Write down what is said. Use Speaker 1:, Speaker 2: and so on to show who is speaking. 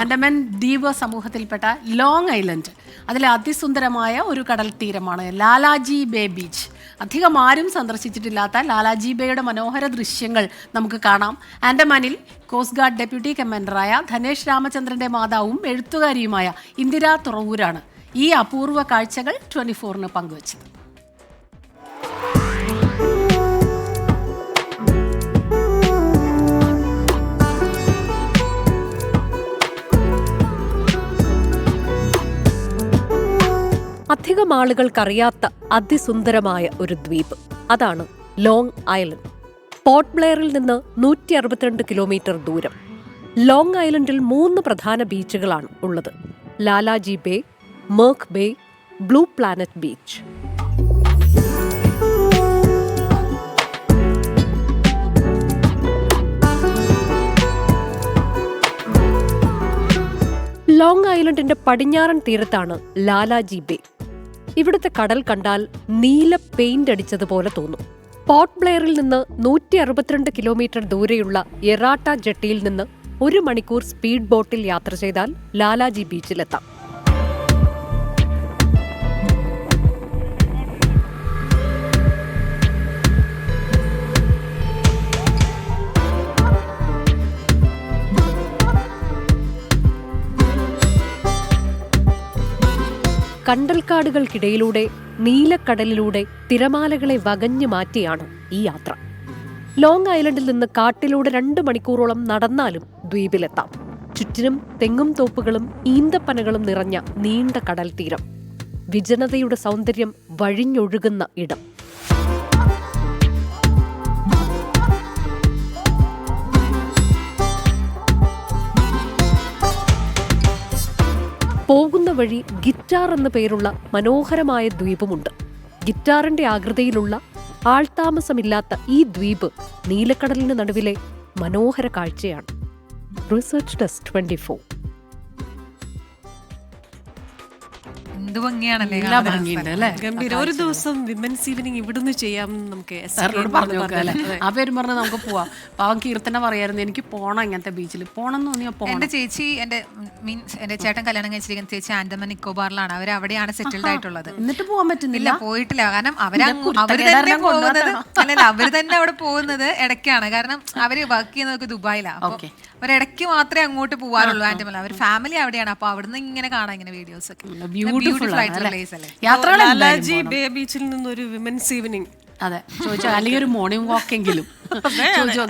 Speaker 1: ആൻഡമാൻ ദ്വീപ സമൂഹത്തിൽപ്പെട്ട long island. അതിലെ അതിസുന്ദരമായ ഒരു കടൽ തീരമാണ് ലാലാജി ബേ ബീച്ച്. അധികം ആരും സന്ദർശിച്ചിട്ടില്ലാത്ത ലാലാജി ബേയുടെ മനോഹര ദൃശ്യങ്ങൾ നമുക്ക് കാണാം. ആൻഡമാനിൽ കോസ്റ്റ് ഗാർഡ് ഡെപ്യൂട്ടി കമാൻഡറായ ധനേഷ് രാമചന്ദ്രന്റെ മാതാവും എഴുത്തുകാരിയുമായ ഇന്ദിര തുറവൂരാണ് ഈ അപൂർവ കാഴ്ചകൾ 24-ന് പങ്കുവച്ചത്.
Speaker 2: അധികം ആളുകൾക്കറിയാത്ത അതിസുന്ദരമായ ഒരു ദ്വീപ്, അതാണ് ലോങ് ഐലൻഡ്. പോർട്ട് ബ്ലെയറിൽ നിന്ന് 162 കിലോമീറ്റർ ദൂരം. ലോങ് ഐലൻഡിൽ 3 പ്രധാന ബീച്ചുകളാണ് ഉള്ളത്: Lalaji bay, Merk bay, blue planet beach. Long ഐലൻഡിന്റെ പടിഞ്ഞാറൻ തീരത്താണ് ലാലാജി ബേ. ഇവിടുത്തെ കടൽ കണ്ടാൽ നീല പെയിന്റ് അടിച്ചതുപോലെ തോന്നും. പോർട്ട് ബ്ലെയറിൽ നിന്ന് 162 കിലോമീറ്റർ ദൂരെയുള്ള എറാട്ട ജെട്ടിയിൽ നിന്ന് 1 മണിക്കൂർ സ്പീഡ് ബോട്ടിൽ യാത്ര ചെയ്താൽ ലാലാജി ബീച്ചിലെത്താം. കണ്ടൽക്കാടുകൾക്കിടയിലൂടെ നീലക്കടലിലൂടെ തിരമാലകളെ വകഞ്ഞു മാറ്റിയാണ് ഈ യാത്ര. ലോങ് ഐലൻഡിൽ നിന്ന് കാട്ടിലൂടെ 2 മണിക്കൂറോളം നടന്നാലും ദ്വീപിലെത്താം. ചുറ്റിനും തെങ്ങും തോപ്പുകളും ഈന്തപ്പനകളും നിറഞ്ഞ നീണ്ട കടൽ തീരം. വിജനതയുടെ സൗന്ദര്യം വഴിഞ്ഞൊഴുകുന്ന ഇടം. പോകുന്ന വഴി ഗിറ്റാർ എന്ന പേരുള്ള മനോഹരമായ ദ്വീപുമുണ്ട്. ഗിറ്റാറിന്റെ ആകൃതിയിലുള്ള ആൾതാമസമില്ലാത്ത ഈ ദ്വീപ് നീലക്കടലിന് നടുവിലെ മനോഹര കാഴ്ചയാണ്. Research desk 24.
Speaker 3: ഒരു ദിവസം വിമൻസ് ഈവനിങ് ഇവിടുന്ന് ചെയ്യാം. നമുക്ക്
Speaker 1: ആ പേര് പറഞ്ഞ് നമുക്ക് പോവാം. പാവം കീർത്തന പറയായിരുന്നു, എനിക്ക് പോണം ഇങ്ങനത്തെ ബീച്ചിൽ പോണം എന്ന് തോന്നിയാ പോണം.
Speaker 4: എന്റെ ചേച്ചി എന്റെ ചേട്ടൻ കല്യാണം കഴിച്ചിരിക്കുന്ന ചേച്ചി ആൻഡമാൻ നിക്കോബാറിലാണ്. അവർ അവിടെയാണ് സെറ്റിൽഡ് ആയിട്ടുള്ളത്.
Speaker 1: എന്നിട്ട് പോകാൻ പറ്റുന്നില്ല,
Speaker 4: പോയിട്ടില്ല. കാരണം അവര് തന്നെ അവിടെ പോകുന്നത് ഇടയ്ക്കാണ്. കാരണം അവര് വർക്ക് ചെയ്യുന്നതൊക്കെ ദുബായിലാണ്. അപ്പൊ അവരിടയ്ക്ക് മാത്രമേ അങ്ങോട്ട് പോകാറുള്ളൂ ആൻഡമാൻ. അവർ ഫാമിലി അവിടെയാണ്. അപ്പൊ അവിടുന്ന് ഇങ്ങനെ കാണാം ഇങ്ങനെ വീഡിയോസ് ഒക്കെ. ബ്യൂട്ടിഫുൾ ആയിട്ടുള്ള പ്ലേസ് അല്ലേ
Speaker 3: ലാലാജി ബേ ബീച്ചിൽ നിന്നൊരു വിമൻസ് ഈവനിങ്.
Speaker 1: അതെ, ചോദിച്ചാൽ അല്ലെങ്കിൽ ഒരു മോർണിംഗ് വാക്ക് എങ്കിലും ചോദിച്ചു.